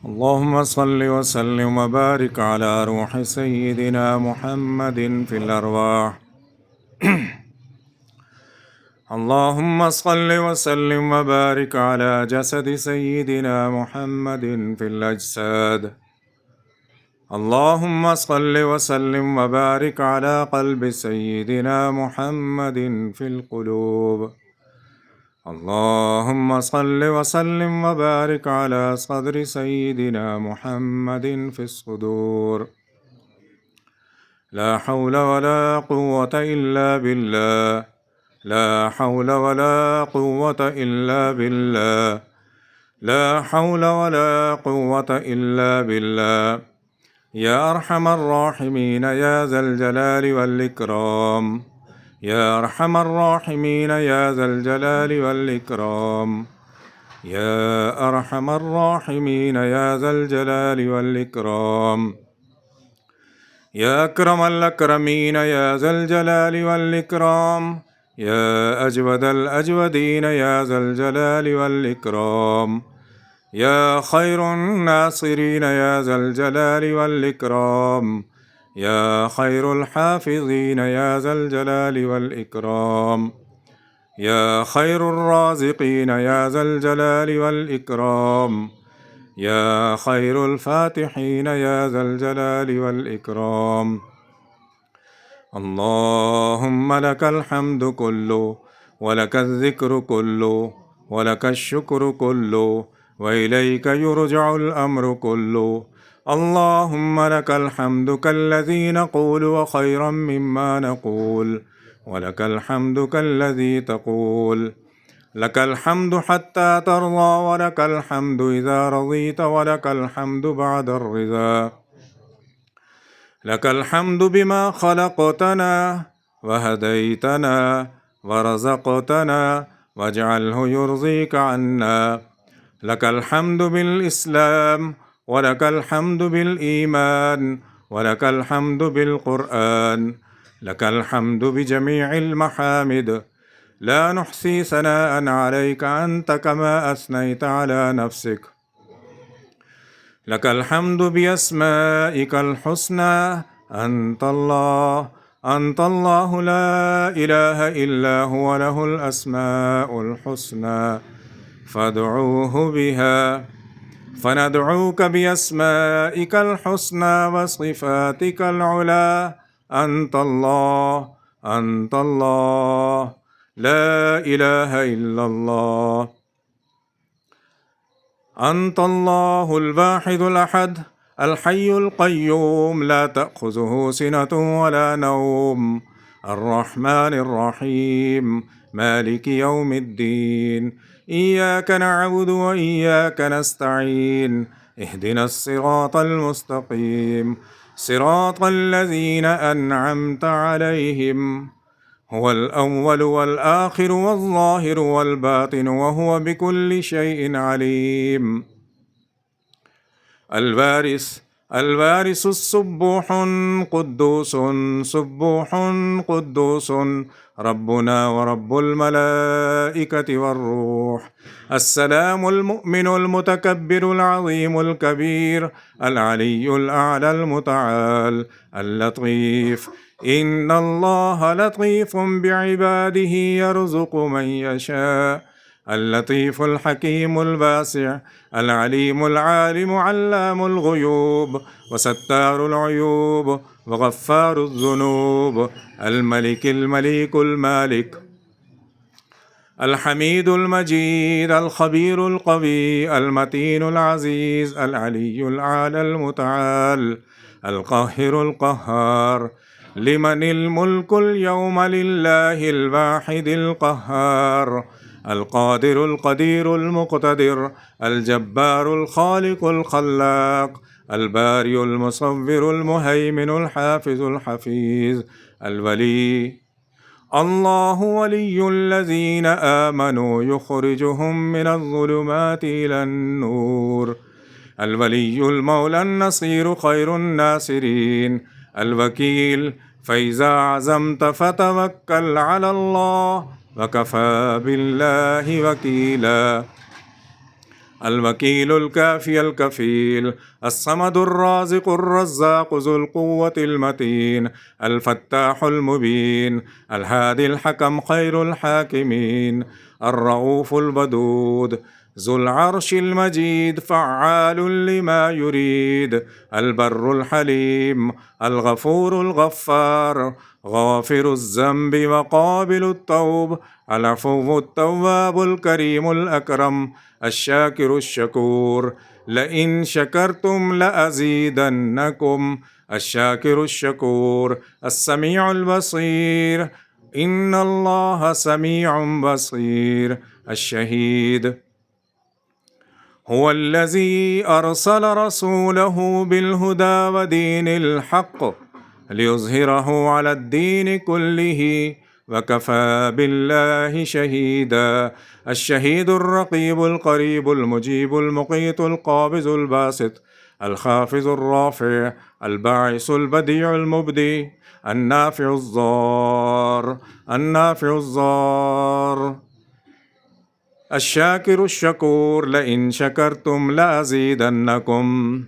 اللهم صل وسلم وبارك على روح سيدنا محمد في الأرواح. اللهم صل وسلم وبارك على جسد سيدنا محمد في الأجساد. اللهم صل وسلم وبارك على قلب سيدنا محمد في القلوب. اللهم صل وسلم وبارك على صدر سيدنا محمد في الصدور. لا حول ولا قوة إلا بالله، لا حول ولا قوة إلا بالله، لا حول ولا قوة إلا بالله. يا أرحم الراحمين يا ذا الجلال والإكرام، يا أرحم الراحمين يا ذا الجلال والإكرام، يا أرحم الراحمين يا ذا الجلال والإكرام، يا أكرم الأكرمين يا ذا الجلال والإكرام، يا أجود الأجودين يا ذا الجلال والإكرام، يا خير الناصرين يا ذا الجلال والإكرام، يا خير الحافظين يا ذا الجلال والإكرام، يا خير الرازقين يا ذا الجلال والإكرام، يا خير الفاتحين يا ذا الجلال والإكرام. اللهم لك الحمد كله، ولك الذكر كله، ولك الشكر كله، وإليك يرجع الأمر كله. اللهم لك الحمد كالذي نقول وخيرا مما نقول، ولك الحمد كالذي تقول. لك الحمد حتى ترضى، ولك الحمد إذا رضيت، ولك الحمد بعد الرضا. لك الحمد بما خلقتنا وهديتنا ورزقتنا، واجعله يرضيك عنا. لك الحمد بالإسلام، ولك الحمد بالإيمان، ولك الحمد بالقرآن، لك الحمد بجميع المحامد. لا نحصي ثناء عليك أنت كما أثنيت على نفسك. لك الحمد بأسمائك الحسنى. أنت الله، أنت الله لا إله إلا هو، له الأسماء الحسنى فادعوه بها. فندعوك بأسمائك الحسنى وصفاتك العلى. أنت الله، أنت الله، لا إله إلا الله. أنت الله الواحد الأحد، الحي القيوم، لا تأخذه سنة ولا نوم، الرحمن الرحيم، مالك يوم الدين. إياك نعبد وإياك نستعين، اهدنا الصراط المستقيم، صراط الذين أنعمت عليهم. هو الأول والآخر والظاهر والباطن، وهو بكل شيء عليم. الوارث، الوارث السبوح قدوس، سبوح قدوس، ربنا ورب الملائكة والروح. السلام المؤمن المتكبر العظيم الكبير، العلي الأعلى المتعال، اللطيف. إن الله لطيف بعباده يرزق من يشاء. اللطيف الحكيم الباسع، العليم العالم علام الغيوب، وستار العيوب، وغفار الذنوب. الملك المليك المالك، الحميد المجيد، الخبير القوي، المتين العزيز، العلي الأعلى المتعال، القاهر القهار. لمن الملك اليوم؟ لله الواحد القهار، القادر القدير المقتدر، الجبار الخالق الخلاق، البارئ المصور المهيمن الحافظ الحفيظ. الولي، الله ولي الذين آمنوا يخرجهم من الظلمات إلى النور. الولي المولى النصير خير الناصرين. الوكيل، فإذا عزمت فتوكل على الله، وكفى بالله وكيلا. الوكيل الكافي الكفيل، الصمد الرازق الرزاق ذو القوة المتين، الفتاح المبين، الهادي الحكم خير الحاكمين، الرؤوف الودود، ذو العرش المجيد، فعال لما يريد، البر الحليم، الغفور الغفار، غافر الذنب وقابل التوب، العفو التواب الكريم الأكرم، الشاكر الشكور. لئن شكرتم لأزيدنكم. الشاكر الشكور، السميع البصير، إن الله سميع بصير. الشهيد هو الذي أرسل رسوله بالهدى ودين الحق ليظهره على الدين كله وكفى بالله شهيدا. الشهيد الرقيب القريب المجيب المقيت القابض الباسط الخافض الرافع الباعث البديع المبدي النافع الضار النافع الضار. الشاكر الشكور، لئن شكرتم لأزيدنكم.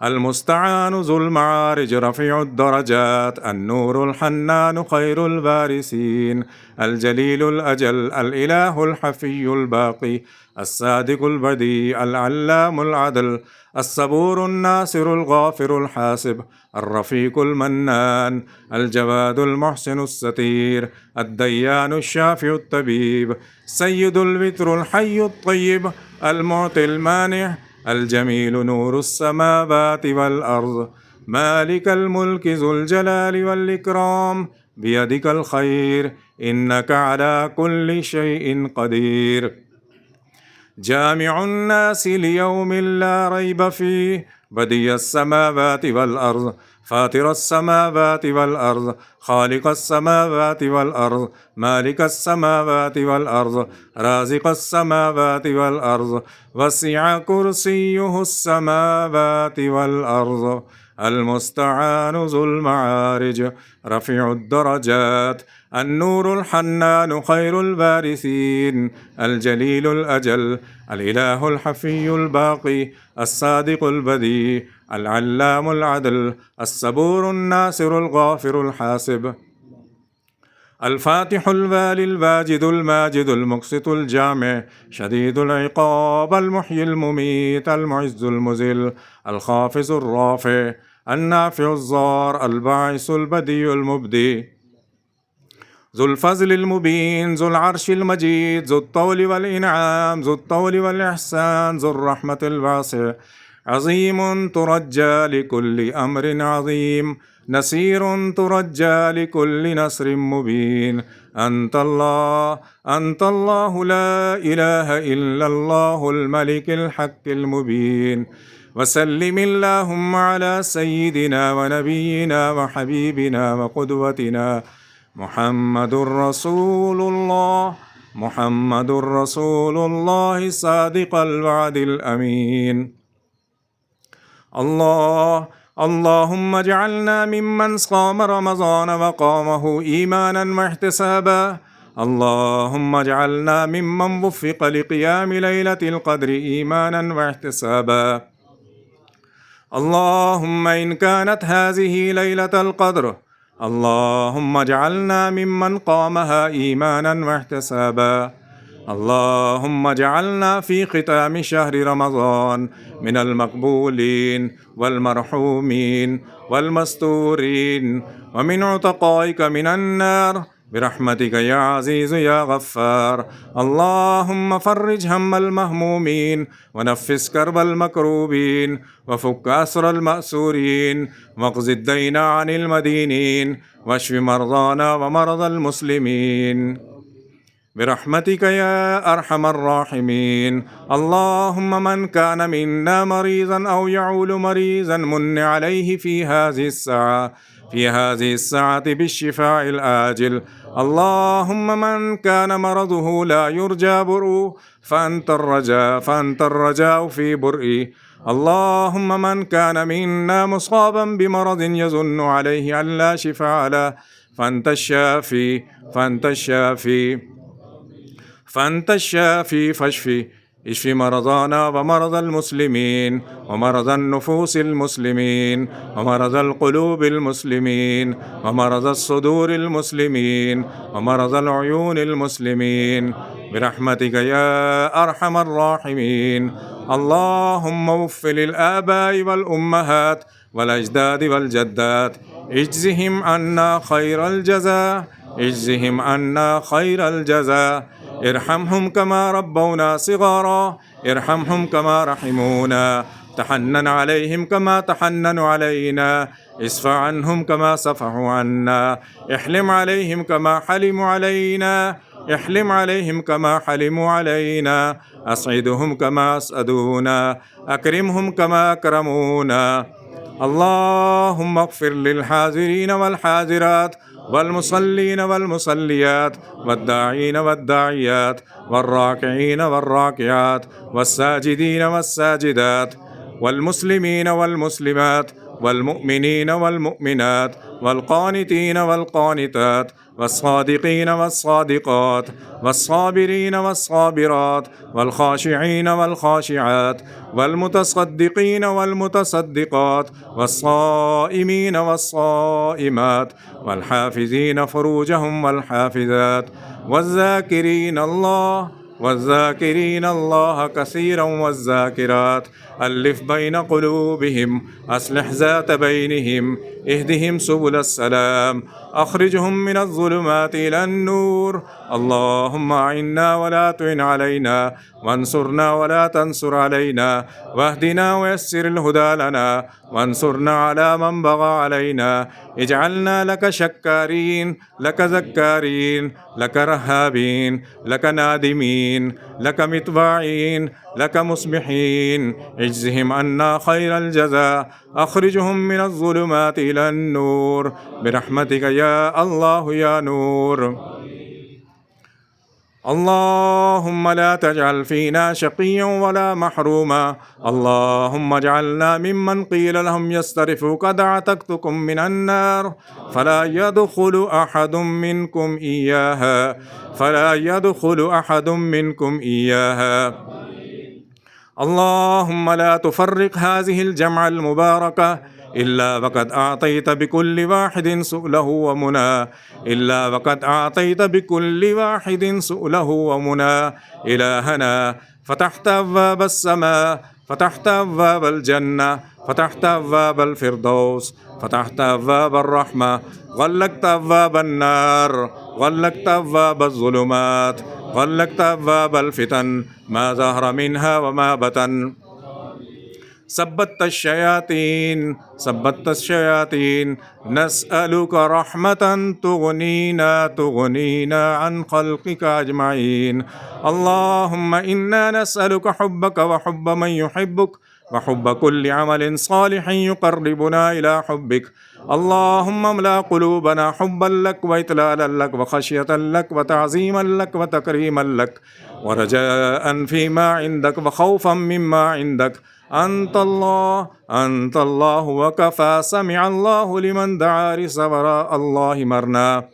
المستعان ذو المعارج رفيع الدرجات، النور الحنان خير البارسين، الجليل الأجل الإله الحفي الباقي، الصادق البديع العلام العدل، الصبور الناصر الغافر الحاسب، الرفيق المنان، الجواد المحسن الستير، الديان الشافي الطبيب، سيد الوتر الحي الطيب، المعطي المانع، الجميل نور السماوات والأرض، مالك الملك ذو الجلال والإكرام، بيدك الخير إنك على كل شيء قدير. جامع الناس ليوم لا ريب فيه، بديع السماوات والأرض، فاطر السماوات والأرض، خالق السماوات والأرض، مالك السماوات والأرض، رازق السماوات والأرض، وسع كرسيه السماوات والأرض. المستعان ذو المعارج رفيع الدرجات، النور الحنان خير البارثين، الجليل الأجل الإله الحفي الباقي، الصادق البديع العلام العدل، الصبور الناصر الغافر الحاسب، الفاتح الوالي الواجد الماجد المقسط الجامع، شديد العقاب المحيي المميت المعز المذل، الخافض الرافع النافع الضار، الباعث البديع المبدي، ذو الفضل المبين، ذو العرش المجيد، ذو الطول والإنعام، ذو الطول والإحسان، ذو الرحمة الواسع، عظيم ترجى لكل أمر عظيم، نصير ترجى لكل نصر مبين. أنت الله أنت الله لا إله إلا الله الملك الحق المبين. وسلم اللهم على سيدنا ونبينا وحبيبنا وقدوتنا محمد رسول الله، محمد رسول الله صادق الوعد الأمين. اللهم اجعلنا ممن صام رمضان وقامه إيمانا واحتسابا. اللهم اجعلنا ممن وفق لقيام ليلة القدر إيمانا واحتسابا. اللهم إن كانت هذه ليلة القدر، اللهم اجعلنا ممن قامها إيمانا واحتسابا. اللهم اجعلنا في ختام شهر رمضان من المقبولين والمرحومين والمستورين ومن عتقائك من النار برحمتك يا عزيز يا غفار. اللهم فرج هم المهمومين ونفس كرب المكروبين وفك أسر المأسورين واقض الدين عن المدينين واشف مرضانا ومرضى المسلمين برحمتك يا أرحم الراحمين. اللهم من كان منا مريضا أو يعول مريضا من عليه في هذه الساعة بالشفاء الآجل. اللهم من كان مرضه لا يرجى برؤه فأنت الرجاء في برئه. اللهم من كان منا مصابا بمرض يظن عليه أن لا شفاء له فأنت الشافي فاشفي اشف مرضانا ومرض المسلمين ومرض النفوس المسلمين ومرض القلوب المسلمين ومرض الصدور المسلمين ومرض العيون المسلمين برحمتك يا أرحم الراحمين. اللهم وفق للآباء والأمهات والأجداد والجدات، اجزهم عنا خير الجزاء، اجزهم عنا خير الجزاء. ارحمهم كما ربونا صغارا، ارحمهم كما رحمونا، تحنن عليهم كما تحننوا علينا، اصفع عنهم كما صفحوا عنا، احلم عليهم كما حلموا علينا، احلم عليهم كما حلموا علينا، أسعدهم كما أسعدونا، أكرمهم كما أكرمونا. اللهم اغفر للحاضرين والحاضرات والمصلين والمصليات والداعين والداعيات والراكعين والراكعات والساجدين والساجدات والمسلمين والمسلمات والمؤمنين والمؤمنات والقانتين والقانتات والصادقين والصادقات والصابرين والصابرات والخاشعين والخاشعات والمتصدقين والمتصدقات والصائمين والصائمات والحافظين فروجهم والحافظات والذاكرين الله كثيرا والذاكرات. ألف بين قلوبهم، أصلح ذات بينهم، اهدهم سبل السلام، أخرجهم من الظلمات إلى النور. اللهم أعنا ولا تعن علينا، وانصرنا ولا تنصر علينا، واهدنا ويسر الهدى لنا، وانصرنا على من بغى علينا. اجعلنا لك شكارين، لك ذكارين، لك رهابين، لك نادمين، لك متباعين، لك مصبحين. اجزهم عنا خير الجزاء، أخرجهم من الظلمات إلى النور برحمتك يا الله يا نور. اللهم لا تجعل فينا شقيا ولا محروما. اللهم اجعلنا ممن قيل لهم يسترفوا قد اعتقتكم من النار فلا يدخل أحد منكم إياها، فلا يدخل أحد منكم إياها. اللهم لا تفرق هذه الجمعة المباركة إلا وقد أعطيت بكل واحد سؤله ومنى، إلا وقد أعطيت بكل واحد سؤله ومنى. إلهنا فتحت أبواب السماء، فتحت أبواب الجنة، فتحت أبواب الفردوس، فتحت أبواب الرحمة، غلقت أبواب النار، غلقت أبواب الظلمات، غلقت أبواب الفتن ما ظهر منها وما بطن. ثبت الشياطين، ثبت الشياطين. نسألك رحمة تغنينا عن خلقك أجمعين. اللهم إنا نسألك حبك وحب من يحبك وحب كل عمل صالح يقربنا إلى حبك. اللهم املأ قلوبنا حبا لك وإطلالا لك وخشية لك وتعظيما لك وتكريما لك ورجاء فيما عندك وخوفا مما عندك. أنت الله، أنت الله وكفى. سمع الله لمن دعا لصبر الله مرنا.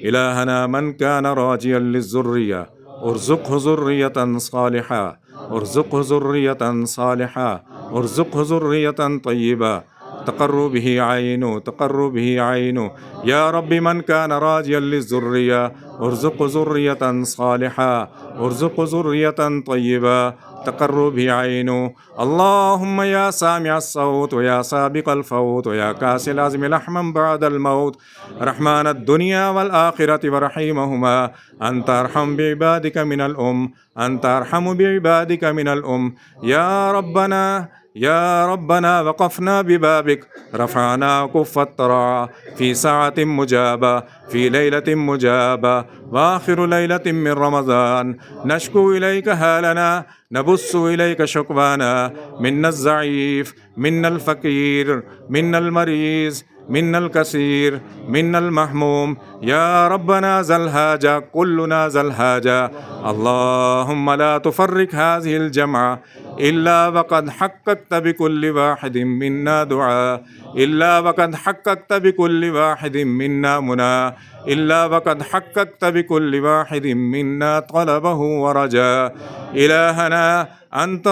إلهنا من كان راجيا للذرية ارزقه ذرية صالحة، ارزقه ذرية صالحة، ارزقه ذرية طيبة تقر به عينه، تقر به عينه. يا رب من كان راجيا للذرية ارزقه ذرية صالحة، ارزقه ذرية طيبة تقر به عينه. اللهم يا سامع الصوت ويا سابق الفوت ويا كاسي العزم لحما بعد الموت، رحمن الدنيا والآخرة ورحيمهما، أنت أرحم بعبادك من الأم، أنت أرحم بعبادك من الأم. يا ربنا، يا ربنا وقفنا ببابك، رفعنا كف الطرع في ساعة مجابة، في ليلة مجابة، وآخر ليلة من رمضان. نشكو إليك هالنا، نبث إليك شكوانا، منا الضعيف، منا الفقير، منا المريض، منا الكثير، منا المهموم. يا ربنا ذا الحاجة، كلنا ذا الحاجة. اللهم لا تفرق هذه الجمعة إلا وقد حققت بكل واحد منا دعاء إلا وقد حققت بكل واحد منا منى إلا وقد حققت بكل واحد منا طلبه ورجاء إلهنا أنت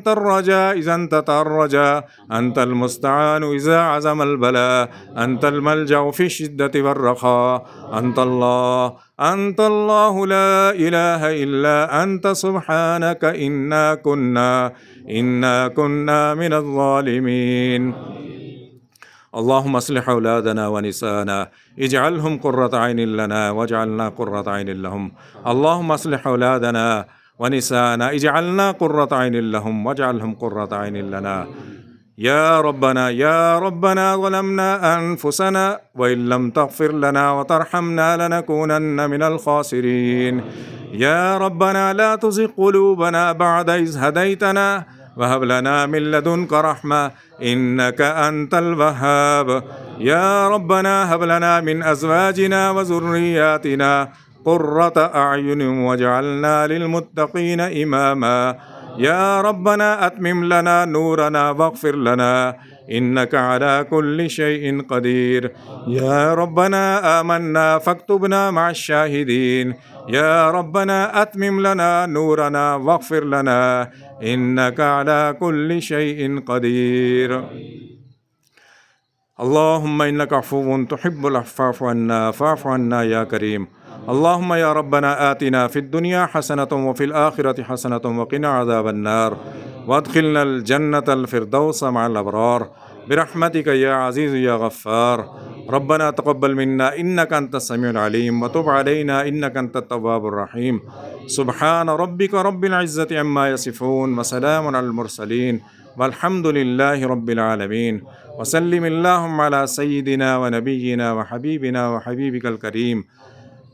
الرجاء إذا انتهى الرجاء أنت المستعان إذا عزم البلاء أنت الملجأ في الشدة والرخاء أنت الله لا إله إلا أنت سبحانك إنا كنا من الظالمين. اللهم اصلح أولادنا ونساءنا اجعلهم قرة عين لنا واجعلنا قرة عين لهم. اللهم اصلح أولادنا ونساءنا اجعلنا قرة عين لهم واجعلهم قرة عين لنا. يا ربنا ظلمنا أنفسنا وإن لم تغفر لنا وترحمنا لنكونن من الخاسرين. يا ربنا لا تزغ قلوبنا بعد إذ هديتنا وهب لنا من لدنك رحمة إنك أنت الوهاب. يا ربنا هب لنا من أزواجنا وذرياتنا قرة أعين واجعلنا للمتقين إماما. يا ربنا أتمم لنا نورنا واغفر لنا إنك على كل شيء قدير. يا ربنا آمنا فاكتبنا مع الشاهدين. يا ربنا أتمم لنا نورنا واغفر لنا إنك على كل شيء قدير. اللهم إنك عفو تحب العفو فاعف عنا يا كريم. اللهم يا ربنا آتنا في الدنيا حسنة وفي الآخرة حسنة وقنا عذاب النار وادخلنا الجنة الفردوس مع الأبرار برحمتك يا عزيز يا غفار. ربنا تقبل منا إنك أنت السميع العليم وتب علينا إنك أنت التواب الرحيم. سبحان ربك رب العزة عما يصفون وسلام على المرسلين والحمد لله رب العالمين. وسلم اللهم على سيدنا ونبينا وحبيبنا وحبيبك الكريم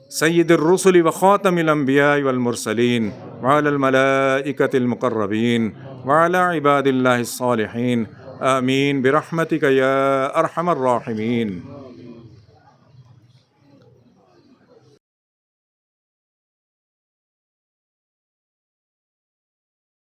سيد الرسل وخاتم الأنبياء والمرسلين وعلى الملائكة المقربين وعلى عباد الله الصالحين. آمين برحمتك يا أرحم الراحمين.